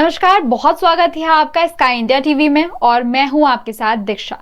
नमस्कार, बहुत स्वागत है आपका स्काई इंडिया टीवी में और मैं हूं आपके साथ दीक्षा।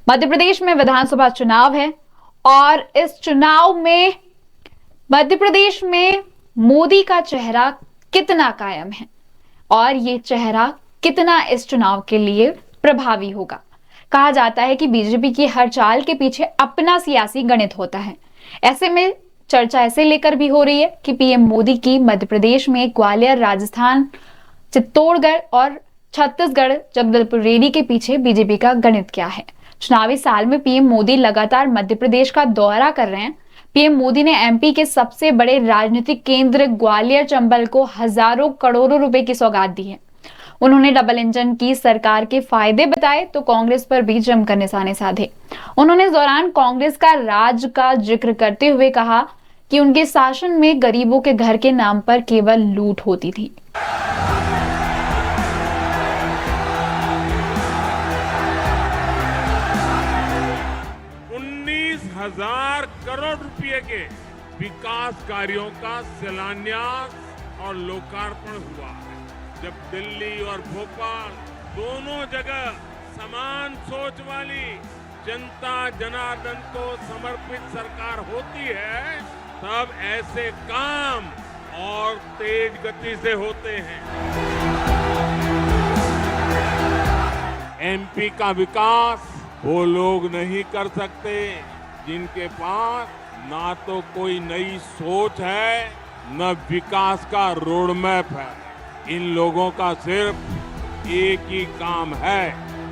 मध्य प्रदेश में विधानसभा चुनाव है और इस चुनाव में मध्य प्रदेश में मोदी का चेहरा कितना कायम है और ये चेहरा कितना इस चुनाव के लिए प्रभावी होगा। कहा जाता है कि बीजेपी की हर चाल के पीछे अपना सियासी गणित होता है। ऐसे में चर्चा ऐसे लेकर भी हो रही है कि पीएम मोदी की मध्य प्रदेश में ग्वालियर, राजस्थान, चित्तौड़गढ़ और छत्तीसगढ़ जगदलपुर रेडी के पीछे बीजेपी का गणित क्या है। चुनावी साल में पीएम मोदी लगातार मध्य प्रदेश का दौरा कर रहे हैं। पीएम मोदी ने एमपी के सबसे बड़े राजनीतिक केंद्र ग्वालियर चंबल को हजारों करोड़ों रुपए की सौगात दी है। उन्होंने डबल इंजन की सरकार के फायदे बताए तो कांग्रेस पर भी जमकर निशाने साधे। उन्होंने इस दौरान कांग्रेस का राज का जिक्र करते हुए कहा कि उनके शासन में गरीबों के घर के नाम पर केवल लूट होती थी। 19,000 करोड़ रुपए के विकास कार्यों का शिलान्यास और लोकार्पण हुआ है। जब दिल्ली और भोपाल दोनों जगह समान सोच वाली जनता जनार्दन को समर्पित सरकार होती है, तब ऐसे काम और तेज गति से होते हैं। एमपी का विकास वो लोग नहीं कर सकते जिनके पास ना तो कोई नई सोच है, न विकास का रोड मैप है। इन लोगों का सिर्फ एक ही काम है,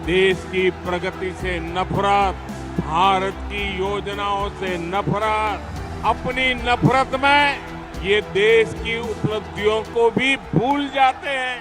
देश की प्रगति से नफरत, भारत की योजनाओं से नफरत। अपनी नफरत में ये देश की उपलब्धियों को भी भूल जाते हैं।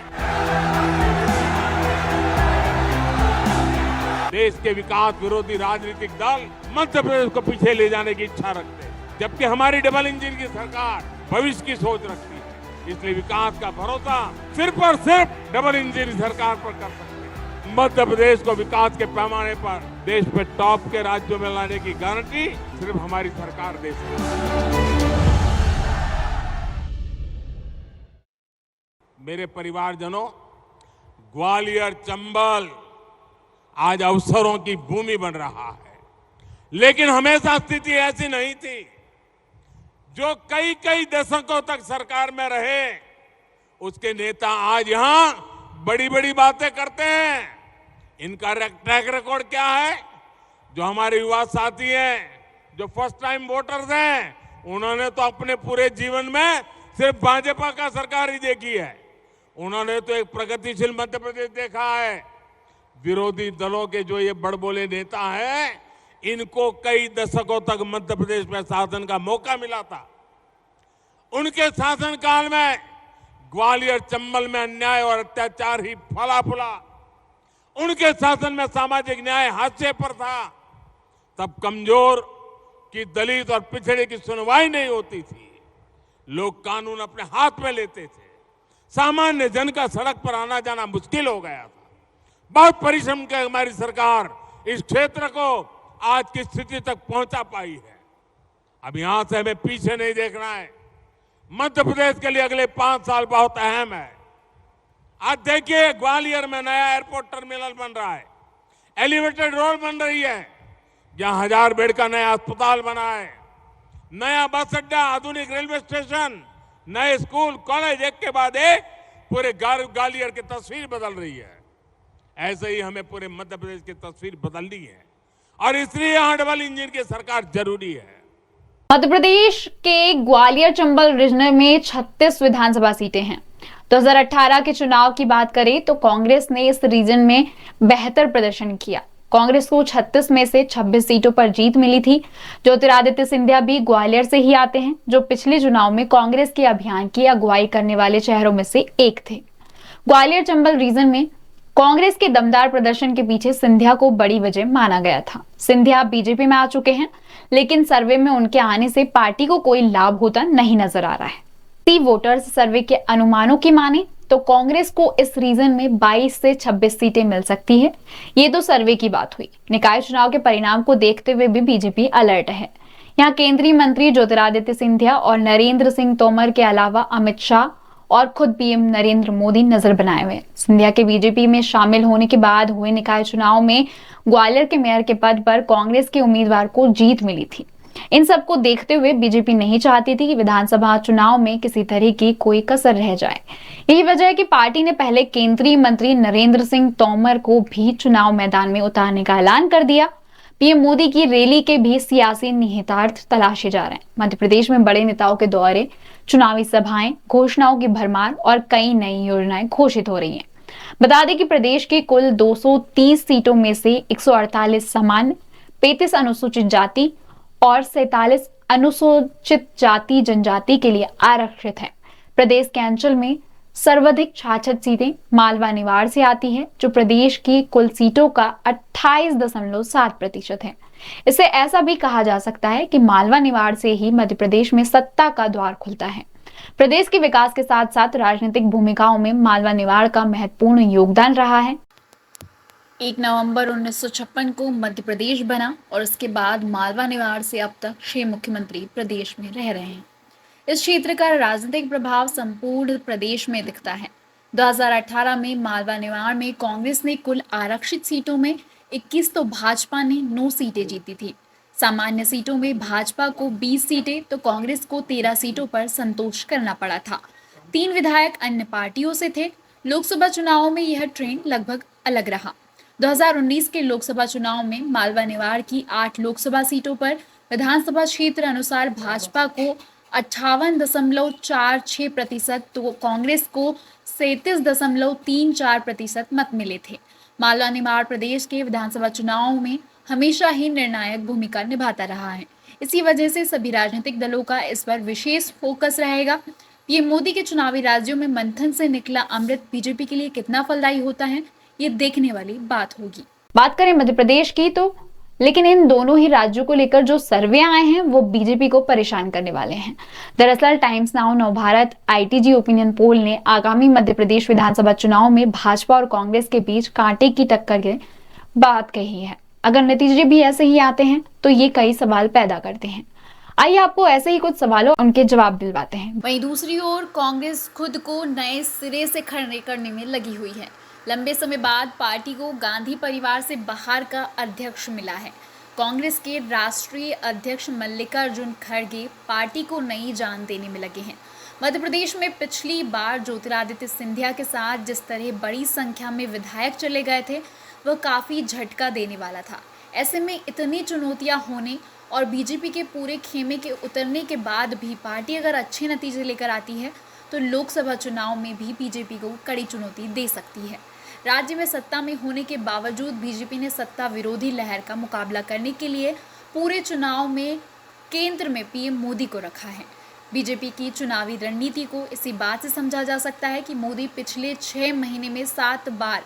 देश के विकास विरोधी राजनीतिक दल मध्य प्रदेश को पीछे ले जाने की इच्छा रखते हैं, जबकि हमारी डबल इंजन की सरकार भविष्य की सोच रखती है। इसलिए विकास का भरोसा सिर्फ और सिर्फ डबल इंजन सरकार पर कर सकते हैं। मध्य प्रदेश को विकास के पैमाने पर देश में टॉप के राज्यों में लाने की गारंटी सिर्फ हमारी सरकार दे सकती है। मेरे परिवारजनों, ग्वालियर चंबल आज अवसरों की भूमि बन रहा है, लेकिन हमेशा स्थिति ऐसी नहीं थी। जो कई कई दशकों तक सरकार में रहे, उसके नेता आज यहां बड़ी बड़ी बातें करते हैं। इनका ट्रैक रिकॉर्ड क्या है? जो हमारे युवा साथी हैं, जो फर्स्ट टाइम वोटर्स हैं, उन्होंने तो अपने पूरे जीवन में सिर्फ भाजपा का सरकार ही देखी है। उन्होंने तो एक प्रगतिशील मध्य प्रदेश देखा है। विरोधी दलों के जो ये बड़बोले नेता हैं, इनको कई दशकों तक मध्य प्रदेश में शासन का मौका मिला था। उनके शासनकाल में ग्वालियर चंबल में अन्याय और अत्याचार ही फला फूला। उनके शासन में सामाजिक न्याय हाशिए पर था। तब कमजोर की, दलित और पिछड़े की सुनवाई नहीं होती थी। लोग कानून अपने हाथ में लेते थे। सामान्य जन का सड़क पर आना जाना मुश्किल हो गया था। बहुत परिश्रम के हमारी सरकार इस क्षेत्र को आज की स्थिति तक पहुंचा पाई है। अब यहां से हमें पीछे नहीं देखना है। मध्य प्रदेश के लिए अगले 5 साल बहुत अहम है। आज देखिए, ग्वालियर में नया एयरपोर्ट टर्मिनल बन रहा है, एलिवेटेड रोड बन रही है, जहां 1000 बेड का नया अस्पताल बना है, नया बस अड्डा, आधुनिक रेलवे स्टेशन, नए स्कूल, कॉलेज, एक के बाद एक पूरे ग्वालियर की तस्वीर बदल रही है। ऐसे ही हमें पूरे मध्य प्रदेश की तस्वीर बदलनी है और इसलिए यहां डबल इंजन की सरकार जरूरी है। मध्य प्रदेश के ग्वालियर चंबल रीजन में 36 विधानसभा सीटें हैं। 2018 के चुनाव की बात करें तो कांग्रेस ने इस रीजन में बेहतर प्रदर्शन किया। कांग्रेस को 36 में से 26 सीटों पर जीत मिली थी। ज्योतिरादित्य सिंधिया भी ग्वालियर से ही आते हैं, जो पिछले चुनाव में कांग्रेस के अभियान की अगुवाई करने वाले चेहरों में से एक थे। ग्वालियर चंबल रीजन में कांग्रेस के दमदार प्रदर्शन के पीछे सिंधिया को बड़ी वजह माना गया था। सिंधिया बीजेपी में आ चुके हैं, लेकिन सर्वे में उनके आने से पार्टी को कोई लाभ होता नहीं नजर आ रहा है। वोटर्स सर्वे के अनुमानों की माने तो कांग्रेस को इस रीजन में 22 से 26 सीटें मिल सकती है। ये तो सर्वे की बात हुई। निकाय चुनाव के परिणाम को देखते हुए भी बीजेपी अलर्ट है। यहाँ केंद्रीय मंत्री ज्योतिरादित्य सिंधिया और नरेंद्र सिंह तोमर के अलावा अमित शाह और खुद पीएम नरेंद्र मोदी नजर बनाए हुए। सिंधिया के बीजेपी में शामिल होने के बाद हुए निकाय चुनाव में ग्वालियर के मेयर के पद पर कांग्रेस के उम्मीदवार को जीत मिली थी। इन सबको देखते हुए बीजेपी नहीं चाहती थी कि विधानसभा चुनाव में किसी तरह की कोई कसर रह जाए। यही वजह है कि पार्टी ने पहले केंद्रीय मंत्री नरेंद्र सिंह तोमर को भी चुनाव मैदान में उतारने का ऐलान कर दिया। पीएम मोदी की रैली के भी सियासी निहितार्थ तलाशे जा रहे हैं। मध्य प्रदेश में बड़े नेताओं के दौरे, चुनावी सभाएं, घोषणाओं की भरमार और कई नई योजनाएं घोषित हो रही हैं। बता दें कि प्रदेश की कुल 230 सीटों में से 148 सामान्य, 35 अनुसूचित जाति और 47 अनुसूचित जाति जनजाति के लिए आरक्षित है। प्रदेश के अंचल में सर्वाधिक 66 सीटें मालवा निवाड़ से आती है, जो प्रदेश की कुल सीटों का 28.7% है। इससे ऐसा भी कहा जा सकता है कि मालवा निवाड़ से ही मध्य प्रदेश में सत्ता का द्वार खुलता है। प्रदेश के विकास के साथ साथ राजनीतिक भूमिकाओं में मालवा निवाड़ का महत्वपूर्ण योगदान रहा है। 1 नवंबर 1956 को मध्य प्रदेश बना और उसके बाद मालवा निवाड़ से अब तक 6 मुख्यमंत्री प्रदेश में रह रहे हैं। इस क्षेत्र का राजनीतिक प्रभाव संपूर्ण प्रदेश में दिखता है। 2018 में मालवा निवाड़ में कांग्रेस ने कुल आरक्षित सीटों में 21 तो भाजपा ने 9 सीटें जीती थी। सामान्य सीटों में भाजपा को 20 सीटें तो कांग्रेस को 13 सीटों पर संतोष करना पड़ा था। 3 विधायक अन्य पार्टियों से थे। लोकसभा चुनावों में यह ट्रेंड लगभग अलग रहा। 2019 के लोकसभा चुनाव में मालवा निवाड़ की 8 लोकसभा सीटों पर विधानसभा क्षेत्र अनुसार भाजपा को 58.46% तो कांग्रेस को 37.34% मत मिले थे। मालवा निवाड़ प्रदेश के विधानसभा चुनावों में हमेशा ही निर्णायक भूमिका निभाता रहा है। इसी वजह से सभी राजनीतिक दलों का इस पर विशेष फोकस रहेगा। पीएम मोदी के चुनावी राज्यों में मंथन से निकला अमृत बीजेपी के लिए कितना फलदायी होता है, ये देखने वाली बात होगी। बात करें मध्य प्रदेश की तो लेकिन इन दोनों ही राज्यों को लेकर जो सर्वे आए हैं वो बीजेपी को परेशान करने वाले हैं। दरअसल times now Navbharat ITG opinion poll ने आगामी मध्य प्रदेश विधानसभा चुनाव में भाजपा और कांग्रेस के बीच कांटे की टक्कर की बात कही है। अगर नतीजे भी ऐसे ही आते हैं तो ये कई सवाल पैदा करते हैं। आइए आपको ऐसे ही कुछ सवालों उनके जवाब दिलवाते हैं। वहीं दूसरी ओर कांग्रेस खुद को नए सिरे से खड़े करने में लगी हुई है। लंबे समय बाद पार्टी को गांधी परिवार से बाहर का अध्यक्ष मिला है। कांग्रेस के राष्ट्रीय अध्यक्ष मल्लिकार्जुन खड़गे पार्टी को नई जान देने में लगे हैं। मध्य प्रदेश में पिछली बार ज्योतिरादित्य सिंधिया के साथ जिस तरह बड़ी संख्या में विधायक चले गए थे वह काफ़ी झटका देने वाला था। ऐसे में इतनी चुनौतियां होने और बीजेपी के पूरे खेमे के उतरने के बाद भी पार्टी अगर अच्छे नतीजे लेकर आती है तो लोकसभा चुनाव में भी बीजेपी को कड़ी चुनौती दे सकती है। राज्य में सत्ता में होने के बावजूद बीजेपी ने सत्ता विरोधी लहर का मुकाबला करने के लिए पूरे चुनाव में केंद्र में पीएम मोदी को रखा है। बीजेपी की चुनावी रणनीति को इसी बात से समझा जा सकता है कि मोदी पिछले 6 महीने में 7 बार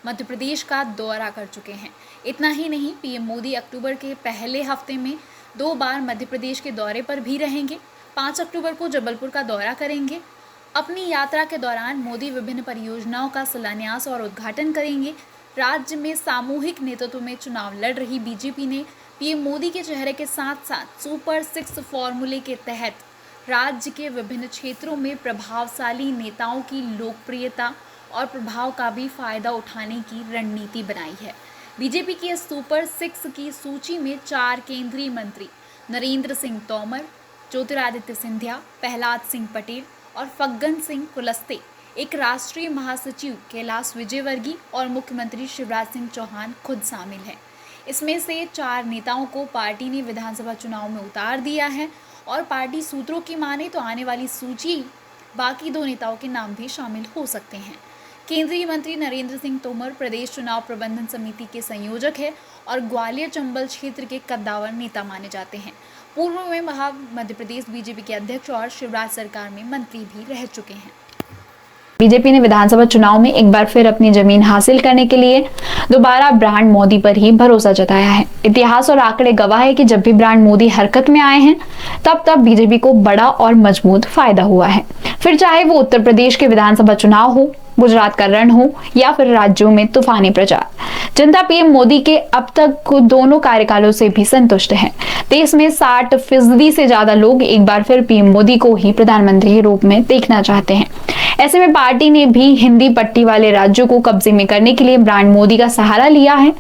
मध्य प्रदेश का दौरा कर चुके हैं। इतना ही नहीं, पीएम मोदी अक्टूबर के पहले हफ्ते में 2 बार मध्य प्रदेश के दौरे पर भी रहेंगे। 5 अक्टूबर को जबलपुर का दौरा करेंगे। अपनी यात्रा के दौरान मोदी विभिन्न परियोजनाओं का शिलान्यास और उद्घाटन करेंगे। राज्य में सामूहिक नेतृत्व में चुनाव लड़ रही बीजेपी ने पीएम मोदी के चेहरे के साथ साथ सुपर 6 फॉर्मूले के तहत राज्य के विभिन्न क्षेत्रों में प्रभावशाली नेताओं की लोकप्रियता और प्रभाव का भी फायदा उठाने की रणनीति बनाई है। बीजेपी की इस सुपर 6 की सूची में 4 केंद्रीय मंत्री नरेंद्र सिंह तोमर, ज्योतिरादित्य सिंधिया, प्रहलाद सिंह पटेल और फग्गन सिंह कुलस्ते, एक राष्ट्रीय महासचिव कैलाश विजयवर्गीय और मुख्यमंत्री शिवराज सिंह चौहान खुद शामिल हैं। इसमें से 4 नेताओं को पार्टी ने विधानसभा चुनाव में उतार दिया है और पार्टी सूत्रों की माने तो आने वाली सूची बाकी 2 नेताओं के नाम भी शामिल हो सकते हैं। केंद्रीय मंत्री नरेंद्र सिंह तोमर प्रदेश चुनाव प्रबंधन समिति के संयोजक है और ग्वालियर चंबल क्षेत्र के कद्दावर नेता माने जाते हैं। पूर्व में मध्य प्रदेश बीजेपी के अध्यक्ष और शिवराज सरकार में मंत्री भी रह चुके हैं। बीजेपी ने विधानसभा चुनाव में एक बार फिर अपनी जमीन हासिल करने के लिए दोबारा ब्रांड मोदी पर ही भरोसा जताया है। इतिहास और आंकड़े गवाह है कि जब भी ब्रांड मोदी हरकत में आए हैं तब बीजेपी को बड़ा और मजबूत फायदा हुआ है। फिर चाहे वो उत्तर प्रदेश के विधानसभा चुनाव हो, गुजरात का रण हो या फिर राज्यों में तूफानी प्रचार, जनता पीएम मोदी के अब तक दोनों कार्यकालों से भी संतुष्ट है। देश में 60% से ज्यादा लोग एक बार फिर पीएम मोदी को ही प्रधानमंत्री के रूप में देखना चाहते हैं। ऐसे में पार्टी ने भी हिंदी पट्टी वाले राज्यों को कब्जे में करने के लिए ब्रांड मोदी का सहारा लिया है।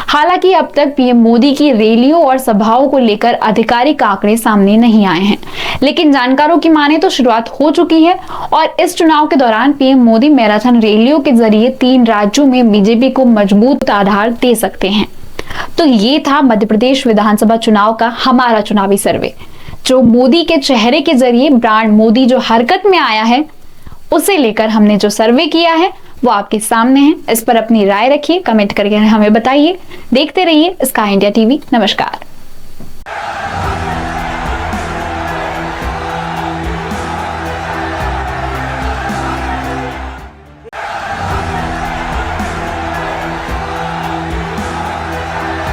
हालांकि अब तक पीएम मोदी की रैलियों और सभाओं को लेकर आधिकारिक आंकड़े सामने नहीं आए हैं, लेकिन जानकारों की माने तो शुरुआत हो चुकी है और इस चुनाव के दौरान पीएम मोदी मैराथन रैलियों के जरिए 3 राज्यों में बीजेपी को मजबूत आधार दे सकते हैं। तो ये था मध्य प्रदेश विधानसभा चुनाव का हमारा चुनावी सर्वे, जो मोदी के चेहरे के जरिए ब्रांड मोदी जो हरकत में आया है उसे लेकर हमने जो सर्वे किया है वो आपके सामने है। इस पर अपनी राय रखिए, कमेंट करके हमें बताइए। देखते रहिए स्काई इंडिया टीवी। नमस्कार।